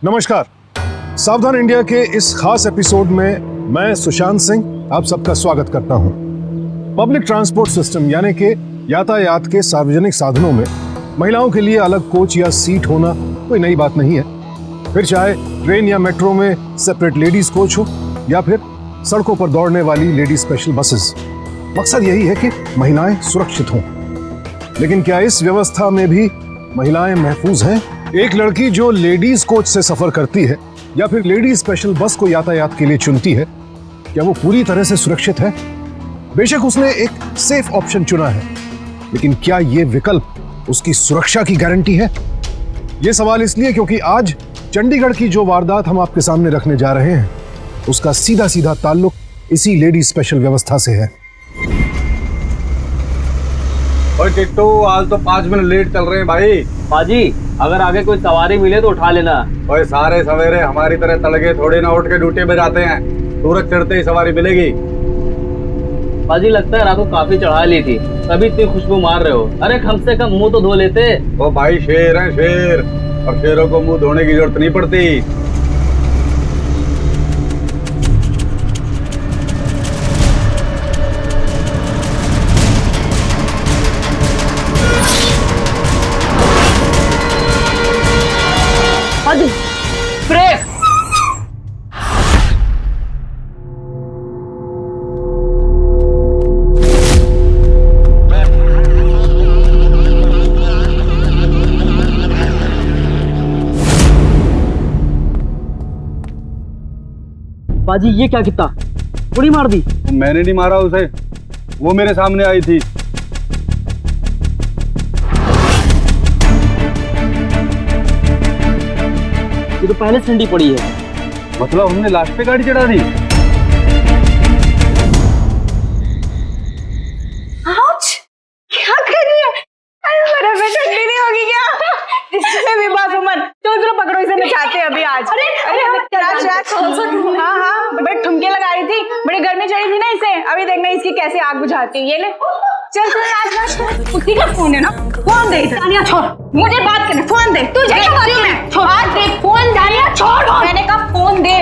नमस्कार। सावधान इंडिया के इस खास एपिसोड में मैं सुशांत सिंह आप सबका स्वागत करता हूं। पब्लिक ट्रांसपोर्ट सिस्टम यानी कि यातायात के सार्वजनिक साधनों में महिलाओं के लिए अलग कोच या सीट होना कोई नई बात नहीं है। फिर चाहे ट्रेन या मेट्रो में सेपरेट लेडीज कोच हो या फिर सड़कों पर दौड़ने वाली लेडी स्पेशल बसेस, मकसद यही है कि महिलाएं सुरक्षित हों। लेकिन क्या इस व्यवस्था में भी महिलाएं महफूज हैं? एक लड़की जो लेडीज कोच से सफर करती है या फिर लेडीज स्पेशल बस को यातायात के लिए चुनती है, क्या वो पूरी तरह से सुरक्षित है? बेशक उसने एक सेफ ऑप्शन चुना है, लेकिन क्या ये विकल्प उसकी सुरक्षा की गारंटी है? ये सवाल इसलिए क्योंकि आज चंडीगढ़ की जो वारदात हम आपके सामने रखने जा रहे हैं, उसका सीधा सीधा ताल्लुक इसी लेडीज स्पेशल व्यवस्था से है। ओए टिट्टू, आज तो 5 मिनट लेट चल रहे हैं भाई। बाजी, अगर आगे कोई सवारी मिले तो उठा लेना। ओए सारे सवेरे हमारी तरह तड़के थोड़ी ना उठ के ड्यूटी पे जाते हैं। सूरज चढ़ते ही सवारी मिलेगी। बाजी, लगता है रात को काफी चढ़ा ली थी, तभी इतनी खुशबू मार रहे हो। अरे कम से कम मुंह तो धो लेते। वो भाई शेर है शेर, और शेरों को मुंह धोने की जरूरत नहीं पड़ती। ब्रेक। बाजी, ये क्या कितना गोली मार दी? मैंने नहीं मारा उसे, वो मेरे सामने आई थी। ये तो पहले ठंडी पड़ी है। मतलब हमने लास्ट पे गाड़ी चढ़ा दी। क्या कर रही है? अरे मेरा बेटा ठंडी नहीं होगी क्या? इससे भी बात उमर, चलो पकड़ो इसे, नचाते हैं अभी आज। अरे हाँ, बड़े ठुमके लगा रही थी, बड़ी गर्मी चढ़ी थी ना इसे। अभी देखना इसकी कैसे आग बुझाती है। ये ले, चल नाच। उसी का फोन है ना, फोन दे। दानिया छोड़, मुझे बात करना, फोन दे। तुझे क्या बात है? छोड़ दे फोन। दानिया छोड़, मैंने कहा फोन दे।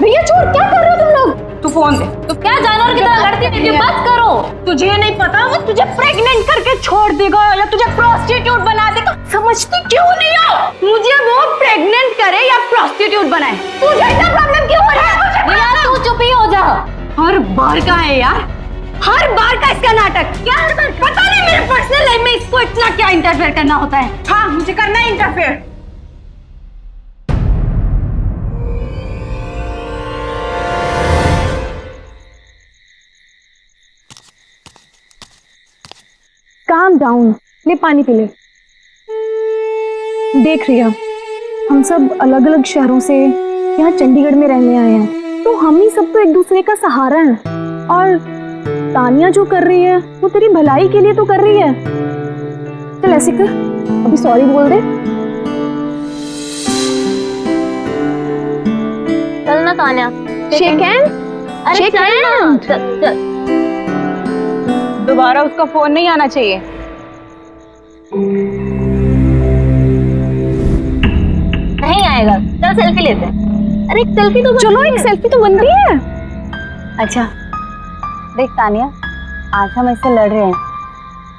भैया छोड़, क्या कर रहे हो तुम लोग? तू फोन दे। तो क्या जानवर की तरह लड़ती रहती है? बस करो। तुझे नहीं पता वो तुझे प्रेग्नेंट करके छोड़ देगा या तुझे प्रोस्टिट्यूट बना देगा? समझती क्यों नहीं हो? मुझे वो प्रेग्नेंट करे या प्रोस्टिट्यूट बनाए, तुझे इतना प्रॉब्लम क्यों हो रहा है? यार तू चुप ही हो जा। हर बार का है यार, हर बार का इसका नाटक। क्या हर बार? पता नहीं मेरे पर्सनल लाइफ में इसको इतना क्या इंटरफेयर करना होता है। हाँ, मुझे करना है इंटरफेयर। काम डाउन, ले पानी पी ले। देख रिया, हम सब अलग अलग शहरों से यहाँ चंडीगढ़ में रहने आए हैं, तो हम ही सब तो एक दूसरे का सहारा हैं। और तानिया जो कर रही है वो तेरी भलाई के लिए तो कर रही है। चल ऐसे कर, अभी सॉरी बोल दे। चल ना तानिया, शेक हैंड। अरे चल ना, चल। दोबारा उसका फोन नहीं आना चाहिए। नहीं आएगा। चल सेल्फी लेते हैं। अरे एक सेल्फी तो चलो, एक सेल्फी तो बनती है। अच्छा देख तानिया, आज हम इससे लड़ रहे हैं,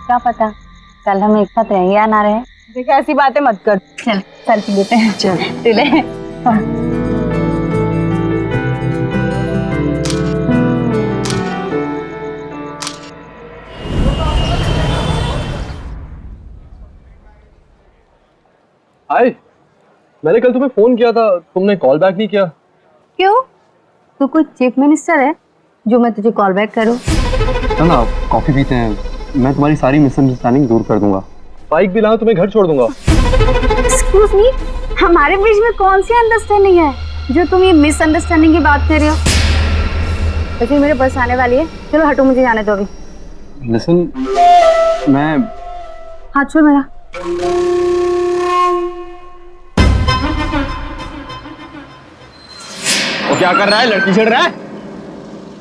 क्या पता कल हम एक साथ रहें या ना रहें। देख ऐसी बातें मत कर। चल सेल्फी लेते हैं। चल तू ले। हाय, मैंने कल तुम्हें फोन किया था, तुमने कॉल बैक नहीं किया। क्यों? तू कोई चीफ मिनिस्टर है जो मैं तुझे कॉल बैक करूं? चल ना कॉफी पीते हैं, मैं तुम्हारी सारी मिसअंडरस्टैंडिंग दूर कर दूंगा। बाइक भी लाऊं, तुम्हें घर छोड़ दूंगा। एक्सक्यूज मी, हमारे बीच में कौन सी अंडरस्टैंडिंग है जो तुम ये मिसअंडरस्टैंडिंग की बात कर रहे हो? तो फिर मेरे बस आने वाली है, चलो हटो, मुझे जाने दो अभी। लिसन, मैं हाथ छोड़ मेरा। वो क्या कर रहा है? लड़की छेड़ रहा है?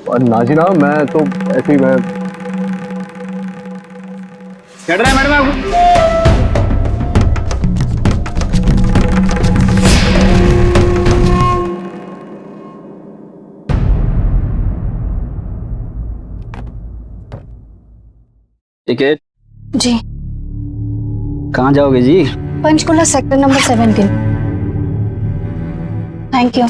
और नाजीना, मैं तो ऐसे ही मैं चढ़ रहा है मैडम आपको। टिकट। जी। कहाँ जाओगे जी? Panchkula sector number 17। Thank you.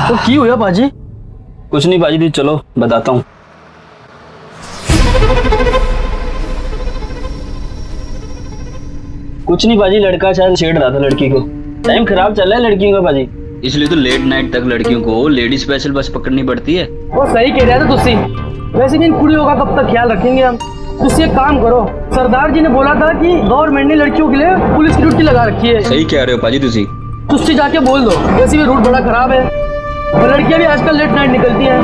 तो की हुआ बाजी? कुछ नहीं बाजी, दी चलो बताता हूँ। कुछ नहीं बाजी, लड़का शायद छेड़ रहा था लड़की को। टाइम खराब चल रहा है लड़कियों का बाजी, इसलिए तो लेट नाइट तक लड़कियों को लेडी स्पेशल बस पकड़नी पड़ती है। वो सही कह रहे थे तुसी। वैसे भी इन कुड़ियों का कब तक ख्याल रखेंगे हम? तुसी एक काम करो, सरदार जी ने बोला था कि गवर्नमेंट ने लड़कियों के लिए पुलिस की ड्यूटी लगा रखी है। सही कह रहे हो पाजी तुसी। तुसी जाके बोल दो, वैसे भी रूट बड़ा खराब है और लड़कियां भी आजकल लेट नाइट निकलती हैं।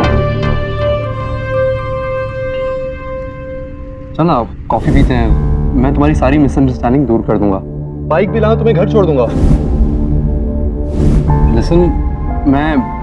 चल ना कॉफी पीते हैं, मैं तुम्हारी सारी मिसअंडरस्टैंडिंग दूर कर दूंगा। बाइक भी लाना, तुम्हें घर छोड़ दूंगा। लिसन, मैं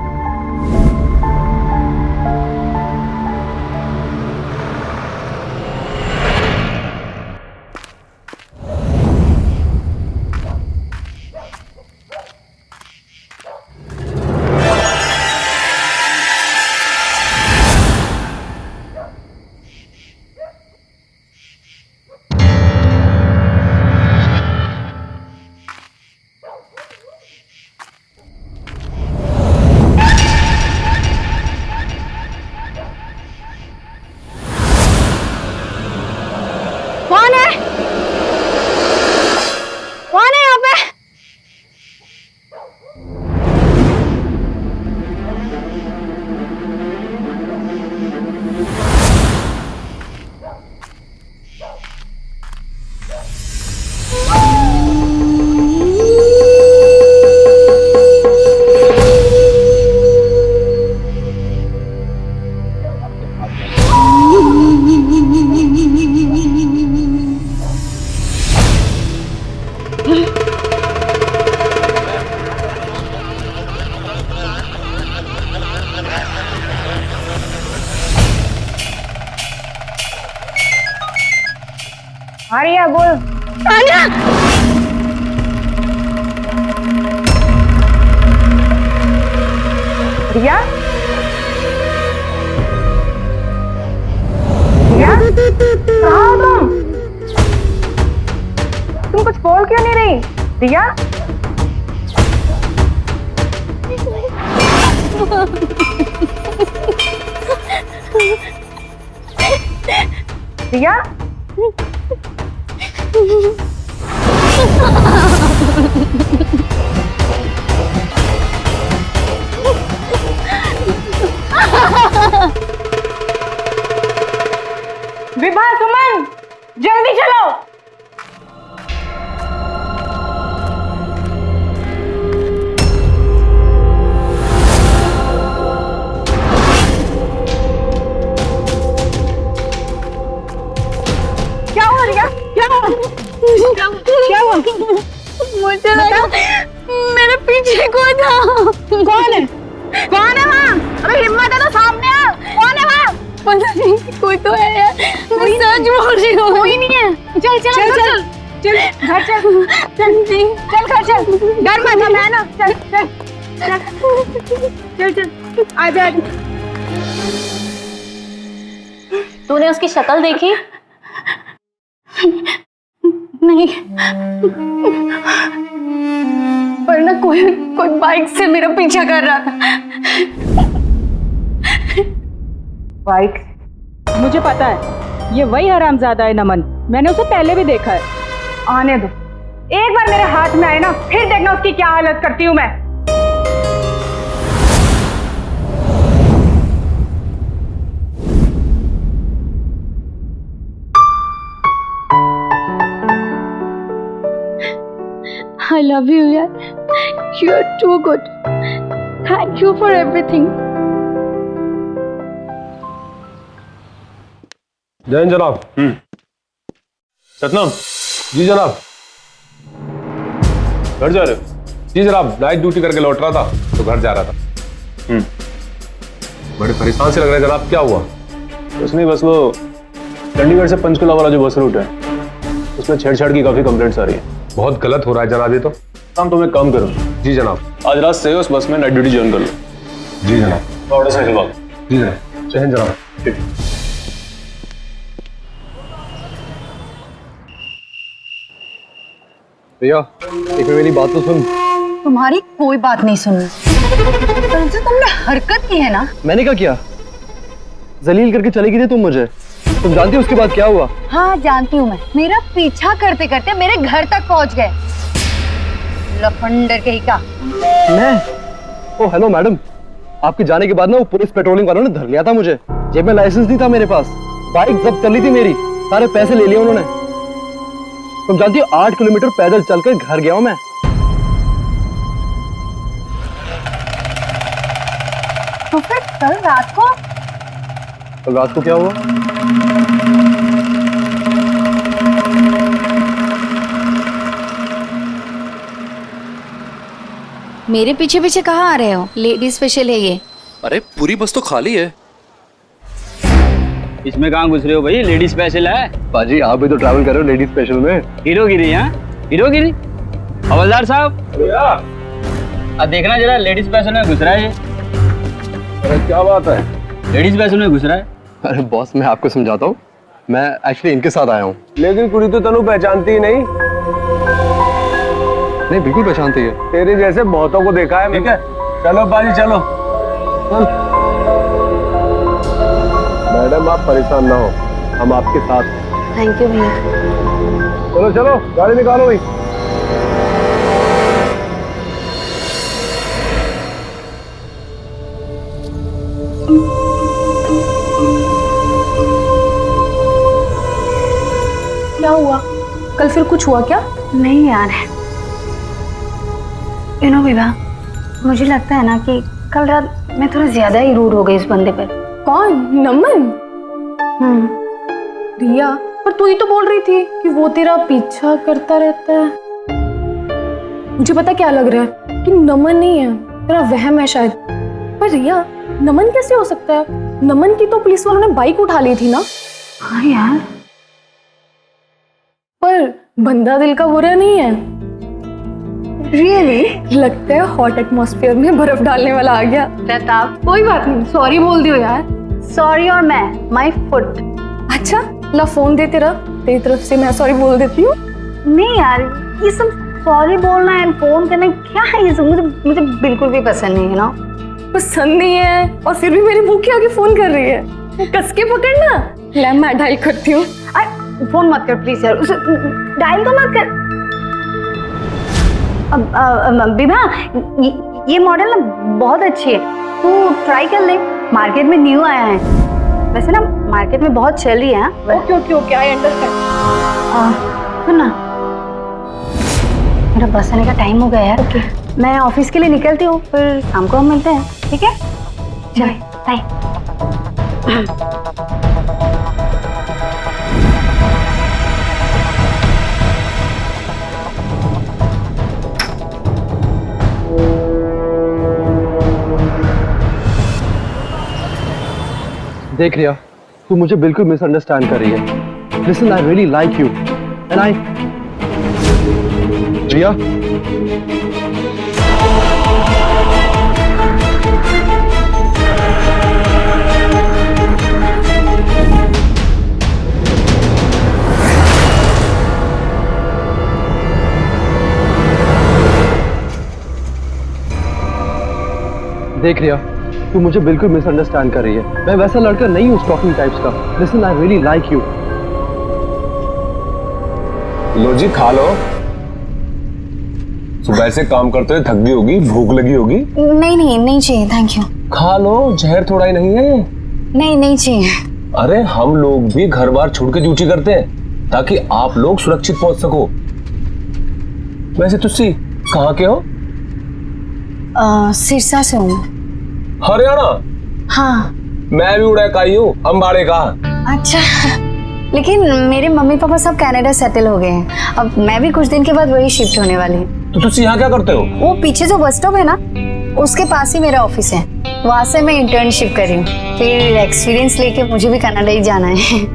कौन है? कौन है यहाँ पे? आर्या बोल। तानिया! रिया? रिया? कहाँ हो तुम? तुम कुछ बोल क्यों नहीं रही? रिया? रिया? विभा, सुमन, जल्दी चलो। क्या हुआ रिया? क्या हुआ? क्या हुआ? मुझे लगा मेरे पीछे कोई था। कौन है? कौन है वहाँ? अरे हिम्मत है तो सामने आ। कौन है वहाँ? पता नहीं, कोई तो है यार। मैं सच बोल रही हूँ। कोई नहीं है। चल चल चल चल चल घर चल। चल जी, चल घर चल। डर मत, हम है ना। चल चल चल चल चल। आजा आजा। तूने उसकी शक्ल देखी? नहीं, पर ना कोई बाइक से मेरा पीछा कर रहा था। बाइक? मुझे पता है, ये वही हरामजादा है नमन। मैंने उसे पहले भी देखा है। आने दो, एक बार मेरे हाथ में आए ना, फिर देखना उसकी क्या हालत करती हूँ मैं। I love you यार, you are too good. Thank you for everything. जय हिंद जनाब। सतनाम जी जनाब। घर जा रहे हो? जी जनाब, नाइट ड्यूटी करके लौट रहा था तो घर जा रहा था। बड़े परेशान से लग रहे हैं जनाब, क्या हुआ? कुछ नहीं, बस वो चंडीगढ़ से पंचकुला वाला जो बस रूट है उसमें छेड़छाड़ की काफी कंप्लेंट्स आ रही है। बहुत गलत हो रहा है जनाब ये तो। काम तो मैं काम करूँ। जी जनाब। आज रात से उस बस में नाइट ड्यूटी ज्वाइन कर लो। जी जनाब। मोटरसाइकिल वाला जी जरा चहन जरा। ठीक। भैया एक मेरी बात तो सुन। तुम्हारी कोई बात नहीं सुननी। पर जो तुमने हरकत की है ना। मैंने क्या किया? जलील करके चली गई थी तुम मुझे। तुम जानती हो उसके बाद क्या हुआ? हाँ जानती हूँ मैं। मेरा पीछा करते करते मेरे घर तक पहुँच गए। लफंडर कहीं का। मैं? ओ हेलो मैडम, आपके जाने के बाद ना वो पुलिस पेट्रोलिंग वालों ने धर लिया था मुझे। जेब में लाइसेंस नहीं था मेरे पास, बाइक जब्त कर ली थी मेरी, सारे पैसे ले लिए उन्होंने। तुम जानती हो 8 किलोमीटर पैदल चलकर घर गया हूं मैं। तो फिर कल रात को? कल रात को क्या हुआ? मेरे पीछे पीछे कहाँ आ रहे हो? लेडी स्पेशल है ये। अरे पूरी बस तो खाली है। इसमें कहाँ घुस रहे हो भाई? लेडी स्पेशल है। बाजी आप भी तो ट्रैवल कर रहे हो लेडीज स्पेशल में। हीरोगिरी है, हीरोगिरी। हवलदार साहब अब देखना जरा, लेडी स्पेशल में घुस रहा है ये। अरे क्या बात है? लेडी स्पेशल में घुस रहा है। अरे बॉस मैं आपको समझाता हूँ, मैं एक्चुअली इनके साथ आया हूँ। लेकिन कुड़ी तो तनु पहचानती ही नहीं। नहीं बिल्कुल पहचानती है। तेरे जैसे बहुतों को देखा है। ठीक है चलो बाजी चलो। मैडम आप परेशान ना हो, हम आपके साथ हैं। थैंक यू भैया। चलो चलो गाड़ी निकालो भाई। क्या हुआ? कल फिर कुछ हुआ क्या? नहीं यार, विभा, मुझे लगता है ना कि कल रात मैं थोड़ा ज्यादा ही रूड हो गई इस बंदे पर। कौन? नमन? रिया, पर तू ही तो बोल रही थी कि वो तेरा पीछा करता रहता है। मुझे पता क्या लग रहा है कि नमन नहीं है, तेरा वहम है शायद। पर रिया, नमन कैसे हो सकता है? नमन की तो पुलिस वालों ने बाइक उठा ली थी ना। हाँ यार, पर बंदा दिल का बुरा नहीं है। रियली? लगता है हॉट एटमॉस्फेयर में बर्फ डालने वाला आ गया। प्रताप, कोई बात नहीं, सॉरी बोल दियो यार। सॉरी और मैं माय फुट। अच्छा ला फोन दे तेरा, तेरी तरफ से मैं सॉरी बोल देती हूँ। नहीं यार, ये सब सॉरी बोलना एंड फोन करना क्या है ये सब? मुझे बिल्कुल भी पसंद नहीं है ना। पसंद नहीं है और फिर भी मेरे मुंह के आगे फोन कर रही है। कस के पकड़ना। ले मैं डायल करती हूँ। फोन मत कर प्लीज यार, उसे डायल तो मत कर। विभा, ये मॉडल ना बहुत अच्छी है, तू ट्राई कर ले। मार्केट में न्यू आया है, वैसे ना मार्केट में बहुत चल रही है। Okay okay okay, I understand. सुन ना, मेरा बस आने का टाइम हो गया यार। ओके, मैं ऑफिस के लिए निकलती हूँ, फिर शाम को हम मिलते हैं, ठीक है? चल बाय। देख रिया, तू मुझे बिल्कुल मिसअंडरस्टैंड कर रही है। Listen, I really like you and I. Riya, देख रिया, तू मुझे बिल्कुल मिसअंडरस्टैंड कर रही है। मैं वैसा लड़का नहीं हूँ स्टॉकिंग टाइप्स का। Listen, I really like you. लो जी खा लो। सुबह से काम करते हुए थक गई होगी, भूख लगी होगी। नहीं नहीं नहीं चाहिए, थैंक यू। खा लो, जहर थोड़ा ही नहीं है। नहीं नहीं चाहिए। अरे हम लोग भी घर बार छोड़ के ड्यूटी करते हैं ताकि आप लोग सुरक्षित पहुंच सको। वैसे तुसी कहाँ के हो? सिरसा से हूँ। हरियाणा? हाँ। मैं भी उड़ाई हूँ, अम्बाड़े का। अच्छा, लेकिन मेरे मम्मी पापा सब कनाडा सेटल हो गए हैं। अब मैं भी कुछ दिन के बाद वही शिफ्ट होने वाली हूँ। तो तुम यहाँ क्या करते हो? वो पीछे जो बस स्टॉप है ना, उसके पास ही मेरा ऑफिस है। वहां से मैं इंटर्नशिप कर रही हूँ, फिर एक्सपीरियंस लेके मुझे भी कनाडा ही जाना है।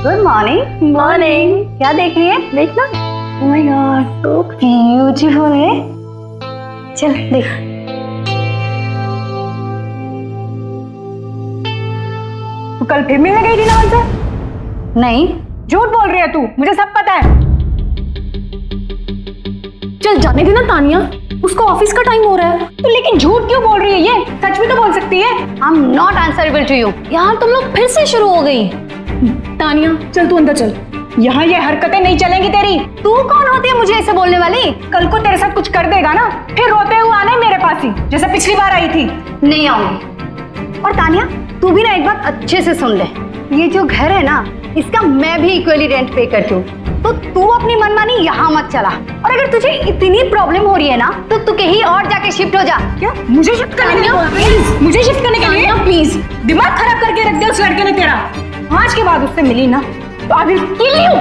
Good morning. मॉर्निंग। क्या देख रही है? देखना। Oh my God, so beautiful है। चल देख। तू कल फिर मिलने गई थी ना उनसे? नहीं, झूठ बोल रही है तू, मुझे सब पता है। चल जाने देना तानिया, उसको ऑफिस का टाइम हो रहा है। तो लेकिन झूठ क्यों बोल रही है? ये सच भी तो बोल सकती है। I am not answerable to you. यार तुम लोग फिर से शुरू हो गई। तानिया चल तू अंदर चल। यहाँ ये हरकतें नहीं चलेंगी तेरी। तू कौन होती है मुझे ऐसे बोलने वाली? कल को तेरे साथ कुछ कर देगा ना, फिर रोते हुए आना है मेरे पास ही, जैसे पिछली बार आई थी। नहीं आऊंगी। और तानिया तू भी ना एक बात अच्छे से सुन ले, ये जो घर है ना इसका मैं भी इक्वली रेंट पे करती हूँ, तो तू अपनी मनमानी यहाँ मत चला। और अगर तुझे इतनी प्रॉब्लम हो रही है ना तो तू कहीं और जाके शिफ्ट हो जा। क्या मुझे शिफ्ट करने के लिए? प्लीज मुझे शिफ्ट करने के लिए प्लीज। दिमाग खराब करके रख दिया उस लड़के ने तेरा। आज के बाद उससे मिली ना तो आई विल किल यू।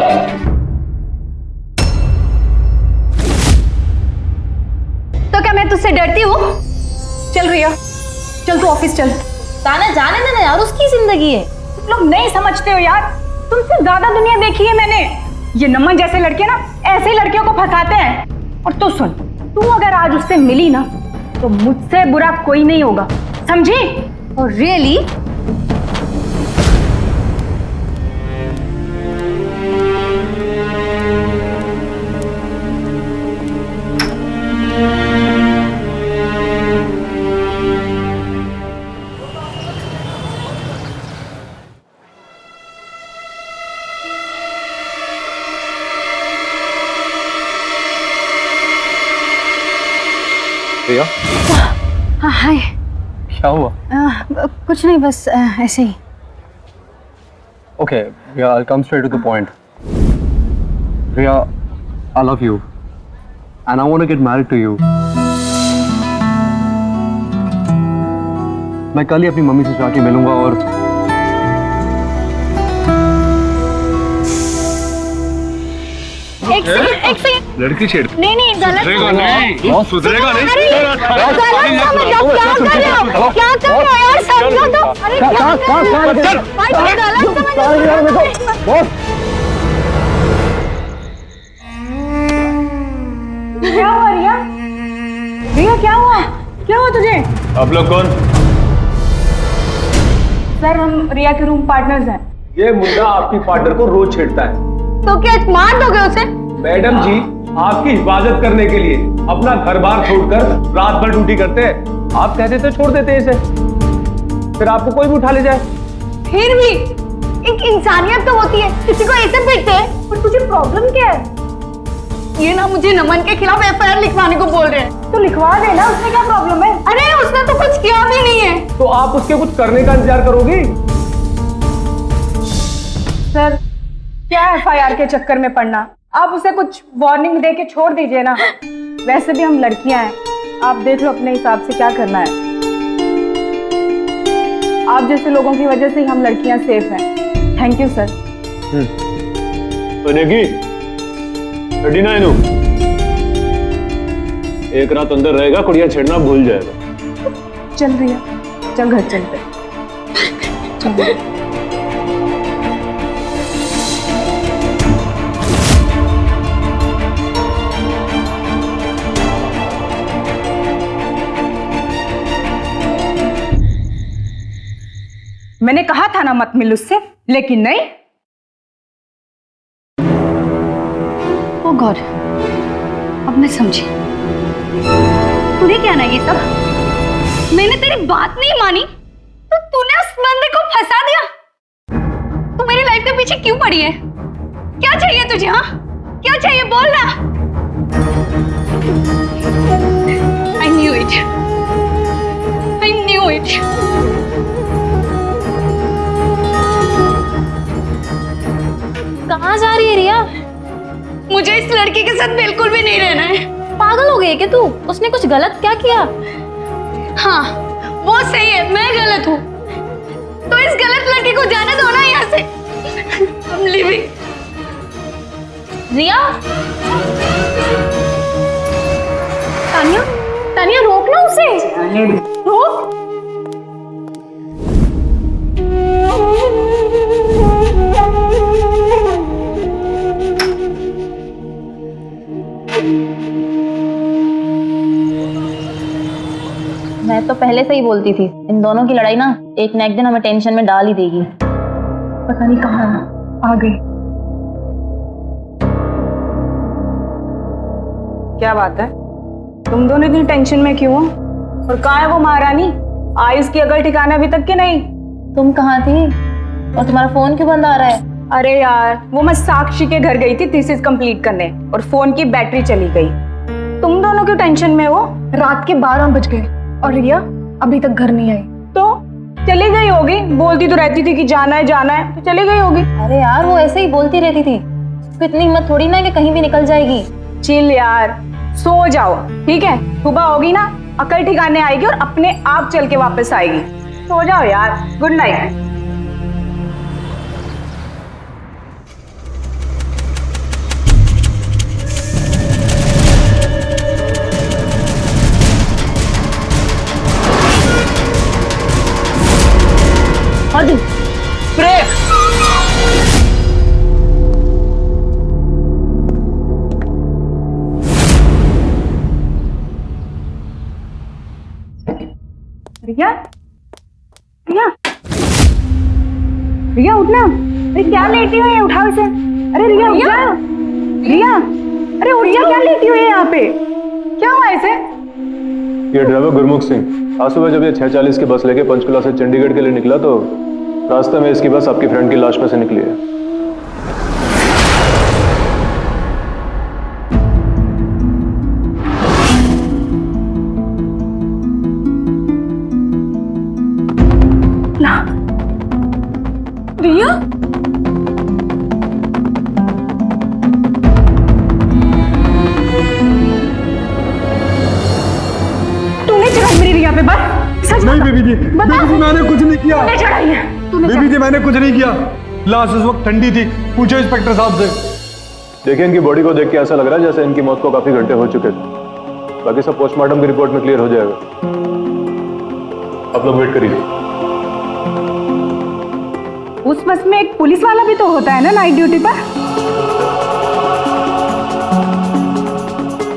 तो क्या मैं तुझसे डरती हूँ? चल रिया, चल तू ऑफिस चल। ताना जाने देना यार, उसकी जिंदगी है। तुम लोग नहीं समझते हो यार, तुमसे ज्यादा दुनिया देखी है मैंने। ये नमन जैसे लड़के ना ऐसे ही लड़कियों को फंसाते हैं। और तू सुन, तू अगर आज उससे मिली ना तो मुझसे बुरा कोई नहीं होगा, समझी? और रियली? रिया, हाँ हाय। क्या हुआ? कुछ नहीं, बस ऐसे ही। Okay, yeah, I'll come straight to the point. Riya, I love you, and I want to get married to you. मैं कल ही अपनी मम्मी से जाके मिलूंगा और एक सेकंड। लड़की छेड़ नहीं नहीं, गलत सुधरेगा नहीं, सुधरेगा नहीं। गलत समझ, क्या कर रहे हो? क्या कर रहे हो यार? समझो तो। अरे गलत समझ। क्या हुआ रिया? रिया क्या हुआ? क्या हुआ तुझे? आप लोग कौन? सर हम रिया के रूम पार्टनर्स हैं। ये मुंडा आपकी पार्टनर को रोज छेड़ता है। तो क्या मार दोगे उसे? मैडम जी, आपकी हिफाजत करने के लिए अपना घर बार छोड़कर रात भर ड्यूटी करते हैं। आप कहते थे छोड़ देते इसे, फिर आपको कोई भी उठा ले जाए। फिर भी एक इंसानियत तो होती है, किसी को ऐसे पीटते हैं। पर तुझे प्रॉब्लम क्या है? ये ना मुझे नमन के खिलाफ एफआईआर लिखवाने को बोल रहे हैं। तो लिखवा देना, उसमें क्या प्रॉब्लम है? अरे उसने तो कुछ किया भी नहीं है। तो आप उसके कुछ करने का इंतजार करोगी? सर क्या एफआईआर के चक्कर में पड़ना, आप उसे कुछ वार्निंग दे के छोड़ दीजिए ना। वैसे भी हम लड़कियां हैं, आप देख लो अपने हिसाब से क्या करना है। आप जैसे लोगों की वजह से ही हम लड़कियां सेफ हैं। Thank you sir. एक रात अंदर रहेगा, कुड़िया छेड़ना भूल जाएगा। चल रिया, चल घर चलते। चल। मैंने कहा था ना मत मिल उससे, लेकिन नहीं। ओह गॉड, अब मैं समझी। तूने क्या ना ये सब? मैंने तेरी बात नहीं मानी तो तूने उस बंदे को फंसा दिया। तू मेरी लाइफ के पीछे क्यों पड़ी है? क्या चाहिए तुझे? हाँ क्या चाहिए, बोल ना। I knew it. I knew it. कहाँ जा रही है रिया? मुझे इस लड़के के साथ बिल्कुल भी नहीं रहना है। पागल हो गई क्या तू? उसने कुछ गलत क्या किया? हाँ वो सही है, मैं गलत हूँ। तो इस गलत लड़के को जाने दो ना यहाँ से। I'm leaving. रिया, तानिया, तानिया रोक ना उसे। रोक। मैं तो पहले से ही बोलती थी, इन दोनों की लड़ाई ना एक न एक दिन हमें टेंशन में डाल ही देगी। पता नहीं कहाँ आ गई। क्या बात है, तुम दोनों इतनी टेंशन में क्यों हो? और कहाँ है वो महारानी? आयुष की अकल ठिकाना अभी तक के नहीं। तुम कहाँ थी और तुम्हारा फोन क्यों बंद आ रहा है? अरे यार, वो मैं साक्षी के घर गई थी थीसिस कंप्लीट करने और फोन की बैटरी चली गई। तुम दोनों क्यों टेंशन में हो? रात के 12 बज गए और रिया अभी तक घर नहीं आई। तो चली गई होगी, बोलती तो रहती थी कि जाना है तो चली गई होगी। अरे यार वो ऐसे ही बोलती रहती थी, उसको इतनी हिम्मत थोड़ी ना कि कहीं भी निकल जाएगी। चिल यार, सो जाओ ठीक है, सुबह होगी ना अकल ठिकाने आएगी और अपने आप चल के वापस आएगी। सो जाओ यार, गुड नाइट। रिया, रिया, रिया उठना। अरे क्या लेटी हुई है, उठाओ इसे। अरे रिया उठ जा। रिया, अरे उठ जा, क्या लेटी हुई है यहाँ पे? क्या हुआ इसे? ये ड्राइवर गुरमुख सिंह आज सुबह जब ये 6:40 की बस लेके पंचकुला से चंडीगढ़ के लिए निकला तो रास्ते में इसकी बस आपकी फ्रेंड की लाश में से निकली है। रिया, तूने चढ़ाई मेरी रिया पे बस? सच नहीं बीबी जी, बता। बीबी जी मैंने कुछ नहीं किया। तूने चढ़ाई है, तूने बीबी जी मैंने कुछ नहीं किया। लाश उस वक्त ठंडी थी, पूछो इंस्पेक्टर साहब से। देखिए इनकी बॉडी को देख के ऐसा लग रहा है जैसे इनकी मौत को काफी घंटे हो चुके थे। बाकी सब पोस्टमार्टम की रिपोर्ट में क्लियर हो जाएगा। आप लोग वेट करिए। उस बस में एक पुलिस वाला भी तो होता है ना नाइट ड्यूटी पर?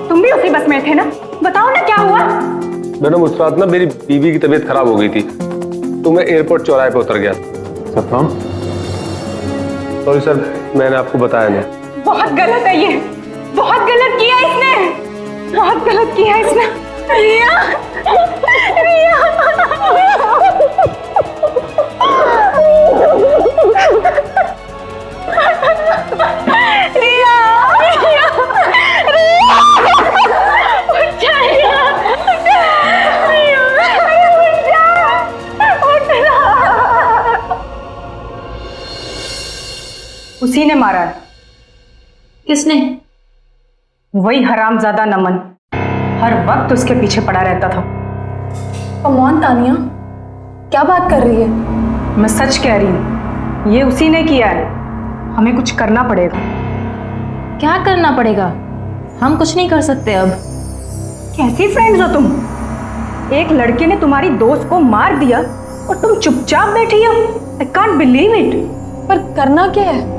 तुम भी उसी बस में थे ना? बताओ ना क्या हुआ? मैडम उस रात ना मेरी बीवी की तबीयत खराब हो गई थी तो मैं एयरपोर्ट चौराहे पे उतर गया। सर सॉरी सर, मैंने आपको बताया नहीं। बहुत गलत है ये, बहुत गलत किया इसने, बहुत गलत किया इसने। रिया, रिया, रिया, रिया, उठ जा रिया, उठ जा। उसी ने मारा है। किसने? वही हरामजादा नमन, हर वक्त उसके पीछे पड़ा रहता था। कमॉन तानिया, क्या बात कर रही है? मैं सच कह रही हूँ, ये उसी ने किया है। हमें कुछ करना पड़ेगा। क्या करना पड़ेगा? हम कुछ नहीं कर सकते अब। कैसी फ्रेंड्स हो तुम? एक लड़के ने तुम्हारी दोस्त को मार दिया और तुम चुपचाप बैठी हो। I can't believe it. पर करना क्या है?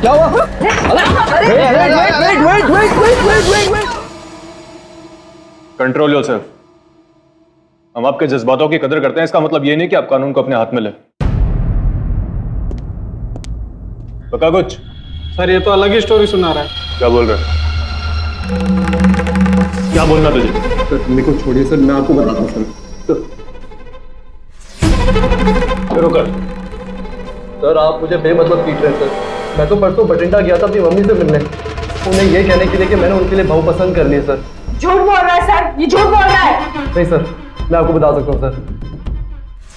क्या हुआ? Control yourself. हम आपके जज्बातों की कदर करते हैं, इसका मतलब ये नहीं कि आप कानून को अपने हाथ में ले। पता कुछ? सर ये तो अलग ही स्टोरी सुना रहा है। क्या बोल रहे हैं? क्या बोलना तुझे? सर मेरे को छोड़िए सर, मैं आपको बताता हूँ सर। शुरू कर। सर आप मुझे बेमतलब पीट रहे हैं सर। मैं तो परसों बठिंडा गया था अपनी मम्मी से मिलने, उन्हें ये कहने के लिए कि मैंने उनके लिए बहू पसंद कर ली है सर। झूठ बोल रहा है सर, ये झूठ बोल रहा है। नहीं सर, मैं आपको बता सकता हूँ सर।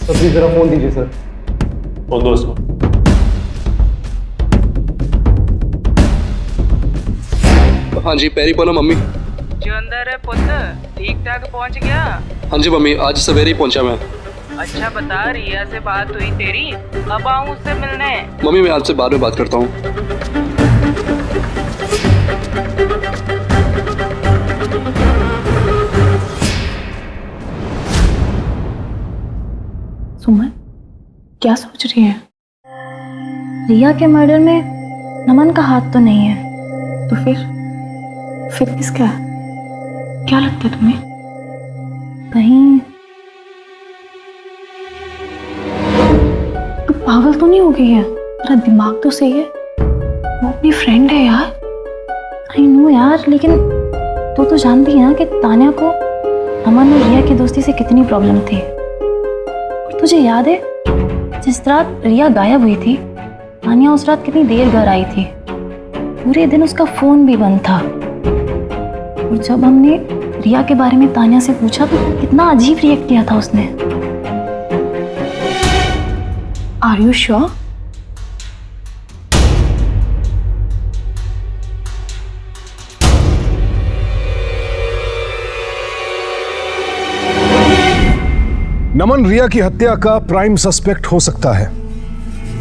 तो प्लीज जरा फोन दीजिए सर। फोन दो उसको। हाँ जी, पैरी पोना मम्मी। जो अंदर है पुत्र ठीक ठाक पहुंच गया? हाँ जी मम्मी, आज सवेरे ही पहुंचा मैं। अच्छा बता, रिया से बात हुई तेरी? अब आऊं उससे मिलने? मम्मी मैं आपसे बाद में बात करता हूँ। सुमन क्या सोच रही है? रिया के मर्डर में नमन का हाथ तो नहीं है, तो फिर किसका है? क्या लगता है तुम्हें? कहीं तू पागल तो नहीं हो गई है? तेरा दिमाग तो सही है। वो अपनी फ्रेंड है यार। आई नो यार, लेकिन तू तो जानती है ना कि तान्या को नमन और रिया की दोस्ती से कितनी प्रॉब्लम थी। और तुझे याद है जिस रात रिया गायब हुई थी, तान्या उस रात कितनी देर घर आई थी? पूरे दिन उसका फोन भी बंद था। और जब हमने रिया के बारे में तान्या से पूछा तो कितना अजीब रिएक्ट किया था उसने। Are you sure? Naman Riya की हत्या का प्राइम सस्पेक्ट हो सकता है,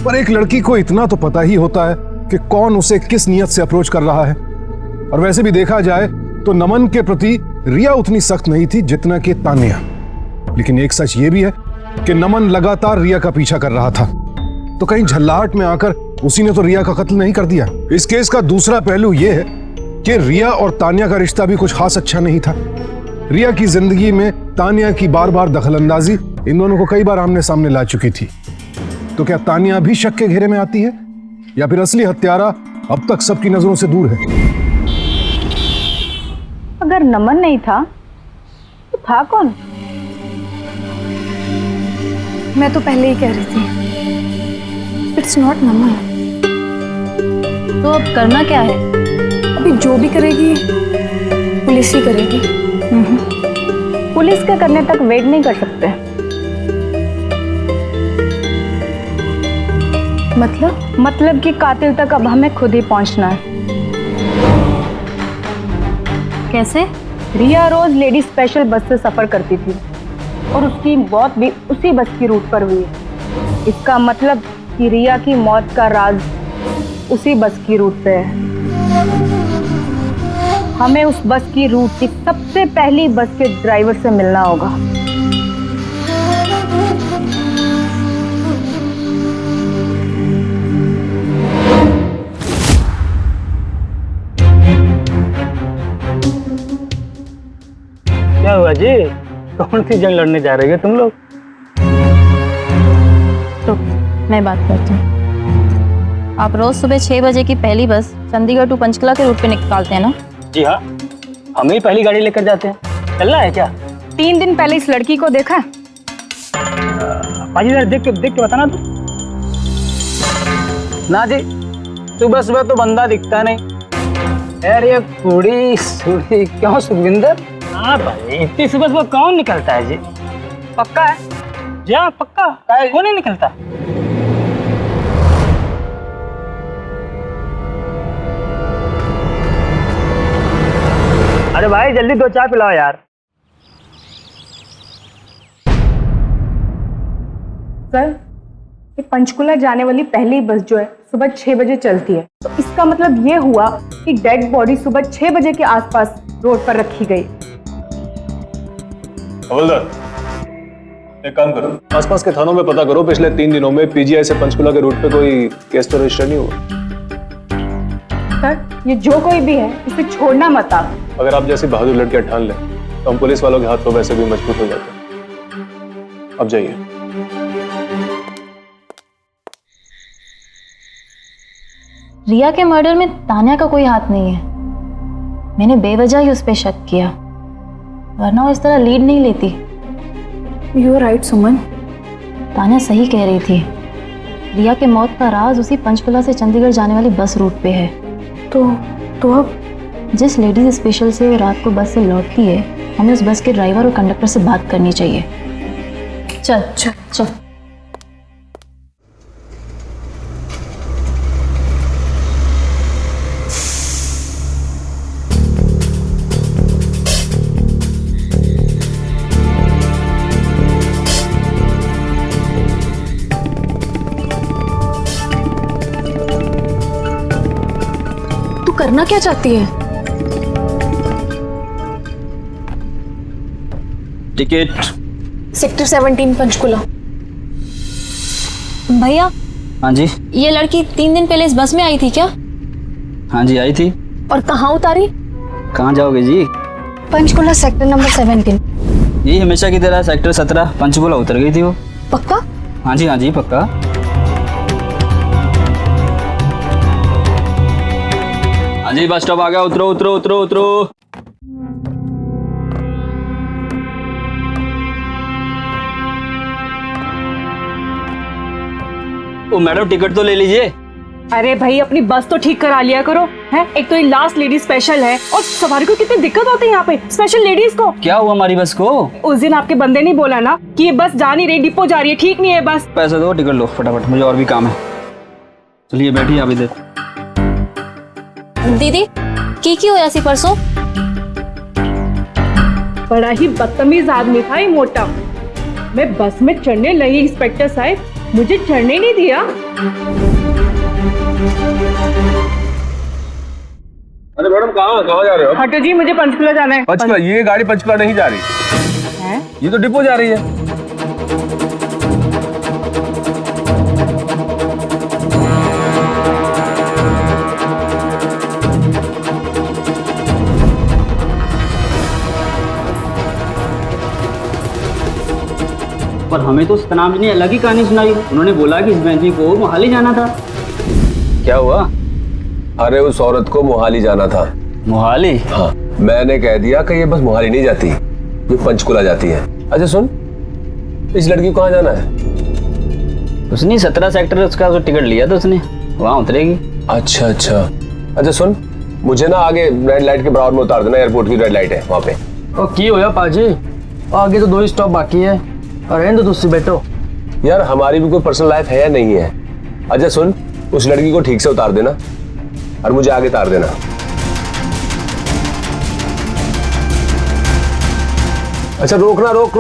पर एक लड़की को इतना तो पता ही होता है कि कौन उसे किस नियत से अप्रोच कर रहा है। और वैसे भी देखा जाए तो नमन के प्रति रिया उतनी सख्त नहीं थी जितना कि तान्या। लेकिन एक सच ये भी है कि नमन लगातार रिया का पीछा कर रहा था, तो कहीं झल्लाहट में आकर उसी ने तो रिया का कत्ल नहीं कर दिया। इस केस का दूसरा पहलू यह है कि रिया और तान्या का रिश्ता भी कुछ खास अच्छा नहीं था। रिया की जिंदगी में तान्या की बार बार दखलंदाजी इन दोनों को कई बार आमने सामने ला चुकी थी। तो क्या तान्या भी शक के घेरे में आती है, या फिर असली हत्यारा अब तक सबकी नजरों से दूर है? अगर नमन नहीं था तो था कौन? मैं तो पहले ही कह रही थी, इट्स नॉट नमन। तो अब करना क्या है? अभी जो भी करेगी पुलिस ही करेगी। पुलिस के करने तक वेट नहीं कर सकते। मतलब कि कातिल तक अब हमें खुद ही पहुंचना है। कैसे? रिया रोज लेडी स्पेशल बस से सफर करती थी और उसकी मौत भी उसी बस की रूट पर हुई है। इसका मतलब कि रिया की मौत का राज उसी बस की रूट पे है। हमें उस बस की रूट की सबसे पहली बस के ड्राइवर से मिलना होगा। क्या हुआ जी? कौन सी जंग लड़ने जा रहे हो तुम लोग? तो मैं बात करती हूँ। आप रोज सुबह 6 बजे की पहली बस चंडीगढ़ टू पंचकला के रूट पे निकालते हैं ना? जी हाँ, हम ही पहली गाड़ी लेकर जाते हैं। चलना है क्या? 3 दिन पहले इस लड़की को देखा? पाजी जरा देख के बताना तो। ना जी, सुबह सुबह तो बंदा दिखता नहीं। यार ये कुड़ी सुड़ी क्यों सुखविंदर? हाँ भाई, इतनी सुबह सुबह कौन निकलता है जी? पक्का है? जी हाँ पक्का, कौन नहीं निकलता? अरे भाई जल्दी 2 चाय पिलाओ यार। सर, ये पंचकुला जाने वाली पहली बस जो है सुबह 6 बजे चलती है, तो इसका मतलब ये हुआ कि डेड बॉडी सुबह 6 बजे के आसपास रोड पर रखी गई। हवलदार, एक काम करो, आसपास के थानों में पता करो पिछले 3 दिनों में पीजीआई से पंचकुला के रूट पे कोई केस तो रजिस्टर नहीं हुआ। सर, ये जो कोई भी है इसे छोड़ना मत आप। अगर आप जैसी बहादुर लड़कियां ठान लें तो हम पुलिस वालों के हाथ तो वैसे भी मजबूत हो जाते हैं। अब जाइए। रिया के मर्डर में तान्या का कोई हाथ नहीं है। मैंने बेवजह ही उस पर शक किया। वरना वो इस तरह लीड नहीं लेती। यू आर राइट सुमन। तान्या सही कह रही थी, रिया के मौत का राज उसी पंचकुला से चंडीगढ़ जाने वाली बस रूट पे है। तो अब जिस लेडीज स्पेशल से वो रात को बस से लौटती है, हमें उस बस के ड्राइवर और कंडक्टर से बात करनी चाहिए। चल चल चल। तू करना क्या चाहती है? टिकट। सेक्टर 17 पंचकुला। भैया, हाँ जी। ये लड़की 3 दिन पहले इस बस में आई थी क्या? हाँ जी, आई थी। और कहाँ उतारी? कहाँ जाओगे जी? Panchkula sector number 17। यही हमेशा की तरह सेक्टर 17 पंचकुला उतर गई थी वो। पक्का? हाँ जी पक्का। हाँ जी, बस स्टॉप आ गया, उतरो उतरो उतरो उतरो। ओ मैडम, टिकट तो ले लीजिए। अरे भाई, अपनी बस तो ठीक करा लिया करो। है, एक तो ये लास्ट लेडीज स्पेशल है और सवारी को कितनी दिक्कत होती है यहाँ पे, स्पेशल लेडीज को। क्या हुआ हमारी बस को? उस दिन आपके बंदे नहीं बोला ना कि ये बस जा नहीं रही, डिपो जा रही है, ठीक नहीं है बस। पैसे दो, टिकट लो फटाफट, मुझे और भी काम है। चलिए बैठिए आप इधर। दीदी की होया सी परसों? बड़ा ही बदतमीज आदमी था ये मोटा। मैं बस में चढ़ने लगी, इंस्पेक्टर साहब मुझे चढ़ने नहीं दिया। अरे मैडम, कहाँ जा रहे हो? हटो जी, मुझे पंचकुला जाना है। पंचकुला? ये गाड़ी पंचकुला नहीं जा रही है? ये तो डिपो जा रही है। पर हमें तो सतनाम जी ने अलग ही कहानी सुनाई। उन्होंने बोला कि इस बहन को मोहाली जाना था। क्या हुआ? अरे उस औरत को मोहाली जाना था। मोहाली? हाँ, मैंने कह दिया कि ये बस मोहाली नहीं जाती, ये पंचकुला जाती है। अच्छा सुन, इस लड़की को कहाँ जाना है? उसने 17 सेक्टर उसका तो टिकट लिया था उसने, वहाँ उतरेगी। अच्छा सुन, मुझे ना आगे रेड लाइट के बराबर में उतार देना, एयरपोर्ट की रेड लाइट है वहाँ पे। और की होया पाजी, आगे तो 2 स्टॉप बाकी है और रहने दो तुझसे बैठो। यार हमारी भी कोई पर्सनल लाइफ है या नहीं है? अच्छा सुन, उस लड़की को ठीक से उतार देना और मुझे आगे उतार देना। अच्छा रोकना, रोक।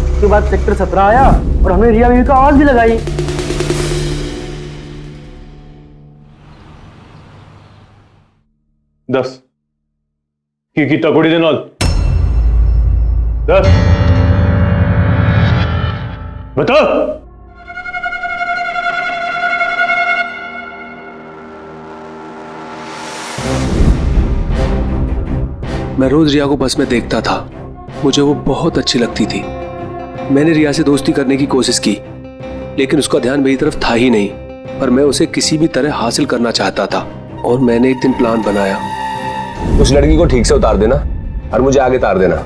उसके बाद सेक्टर 17 आया और हमने रिया बीवी को आवाज भी लगाई। दस की तकोड़ी दे नॉल 10 बता। मैं रोज रिया को बस में देखता था, मुझे वो बहुत अच्छी लगती थी। मैंने रिया से दोस्ती करने की कोशिश की, लेकिन उसका ध्यान मेरी तरफ था ही नहीं। पर मैं उसे किसी भी तरह हासिल करना चाहता था और मैंने एक दिन प्लान बनाया। उस लड़की को ठीक से उतार देना और मुझे आगे उतार देना।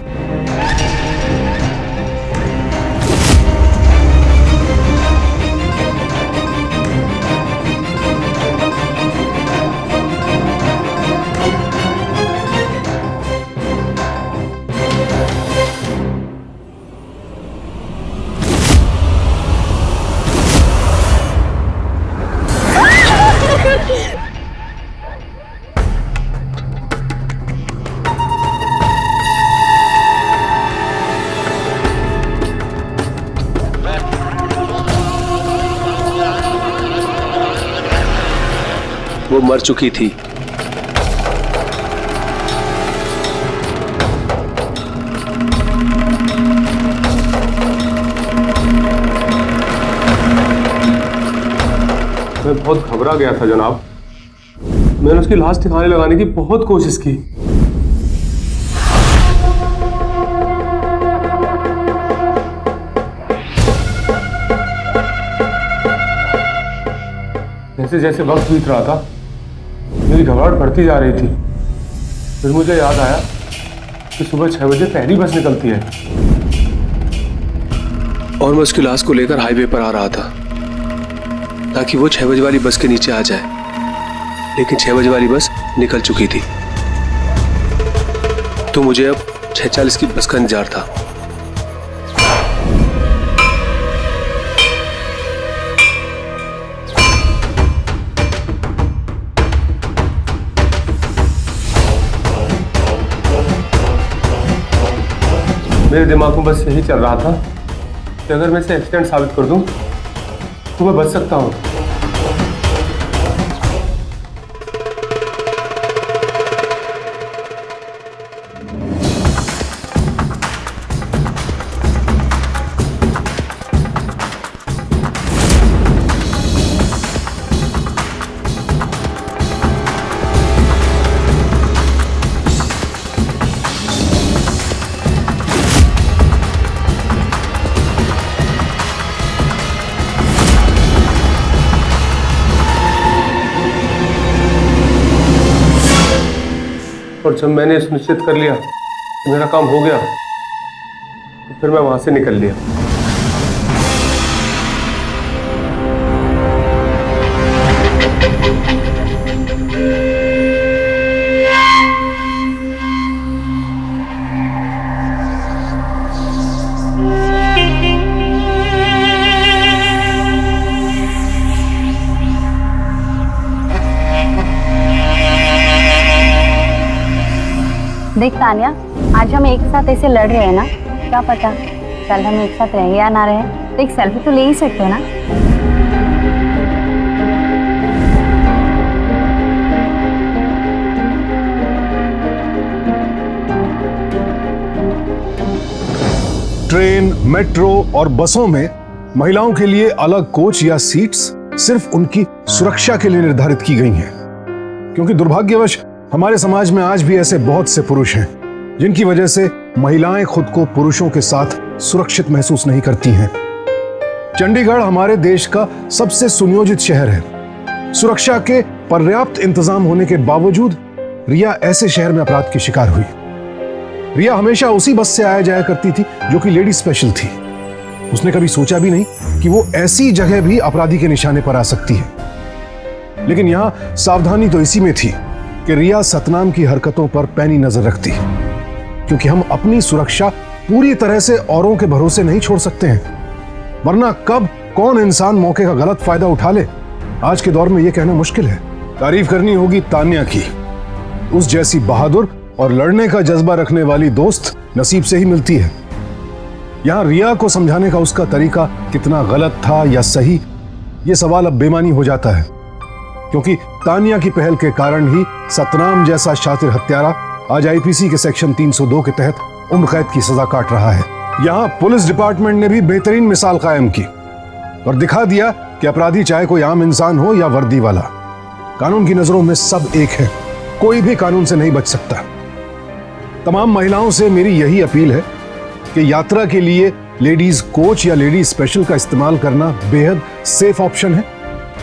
वो मर चुकी थी। मैं बहुत घबरा गया था जनाब। मैंने उसकी लाश ठिकाने लगाने की बहुत कोशिश की। जैसे जैसे वक्त बीत रहा था मेरी घबराहट बढ़ती जा रही थी। फिर मुझे याद आया कि सुबह 6 बजे पहली बस निकलती है और मैं उसकी लाश को लेकर हाईवे पर आ रहा था ताकि वो 6 बजे वाली बस के नीचे आ जाए, लेकिन 6 बजे वाली बस निकल चुकी थी। तो मुझे अब 6:40 की बस का इंतजार था। मेरे दिमाग में बस यही चल रहा था कि अगर मैं इसे एक्सीडेंट साबित कर दूं तो मैं बच सकता हूं। और जब मैंने सुनिश्चित कर लिया कि मेरा काम हो गया तो फिर मैं वहां से निकल लिया। देख तानिया, आज हम एक साथ ऐसे लड़ रहे हैं ना, क्या पता कल हम एक साथ रहे या ना रहे। तो एक सेल्फी तो ले ही सकते हो ना। ट्रेन, मेट्रो और बसों में महिलाओं के लिए अलग कोच या सीट्स सिर्फ उनकी सुरक्षा के लिए निर्धारित की गई हैं, क्योंकि दुर्भाग्यवश हमारे समाज में आज भी ऐसे बहुत से पुरुष हैं जिनकी वजह से महिलाएं खुद को पुरुषों के साथ सुरक्षित महसूस नहीं करती हैं। चंडीगढ़ हमारे देश का सबसे सुनियोजित शहर है। सुरक्षा के पर्याप्त इंतजाम होने के बावजूद रिया ऐसे शहर में अपराध की शिकार हुई। रिया हमेशा उसी बस से आया जाया करती थी जो कि लेडी स्पेशल थी। उसने कभी सोचा भी नहीं कि वो ऐसी जगह भी अपराधी के निशाने पर आ सकती है। लेकिन यहां सावधानी तो इसी में थी कि रिया सतनाम की हरकतों पर पैनी नजर रखती, क्योंकि हम अपनी सुरक्षा पूरी तरह से औरों के भरोसे नहीं छोड़ सकते हैं, वरना कब कौन इंसान मौके का गलत फायदा उठा ले, आज के दौर में यह कहना मुश्किल है। तारीफ करनी होगी तान्या की। उस जैसी बहादुर और लड़ने का जज्बा रखने वाली दोस्त नसीब से ही मिलती है। यहां रिया को समझाने का उसका तरीका कितना गलत था या सही, यह सवाल अब बेमानी हो जाता है, क्योंकि तानिया की पहल के कारण ही सतनाम जैसा शातिर हत्यारा आज आईपीसी के सेक्शन 302 के तहत उम्र कैद की सजा काट रहा है। यहां पुलिस डिपार्टमेंट ने भी बेहतरीन मिसाल कायम की और दिखा दिया कि अपराधी चाहे कोई आम इंसान हो या वर्दी वाला, कानून की नजरों में सब एक है, कोई भी कानून से नहीं बच सकता। तमाम महिलाओं से मेरी यही अपील है कि यात्रा के लिए लेडीज कोच या लेडीज स्पेशल का इस्तेमाल करना बेहद सेफ ऑप्शन है,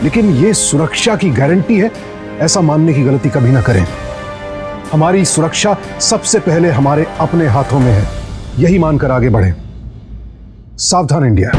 लेकिन यह सुरक्षा की गारंटी है ऐसा मानने की गलती कभी ना करें। हमारी सुरक्षा सबसे पहले हमारे अपने हाथों में है, यही मानकर आगे बढ़ें। सावधान इंडिया।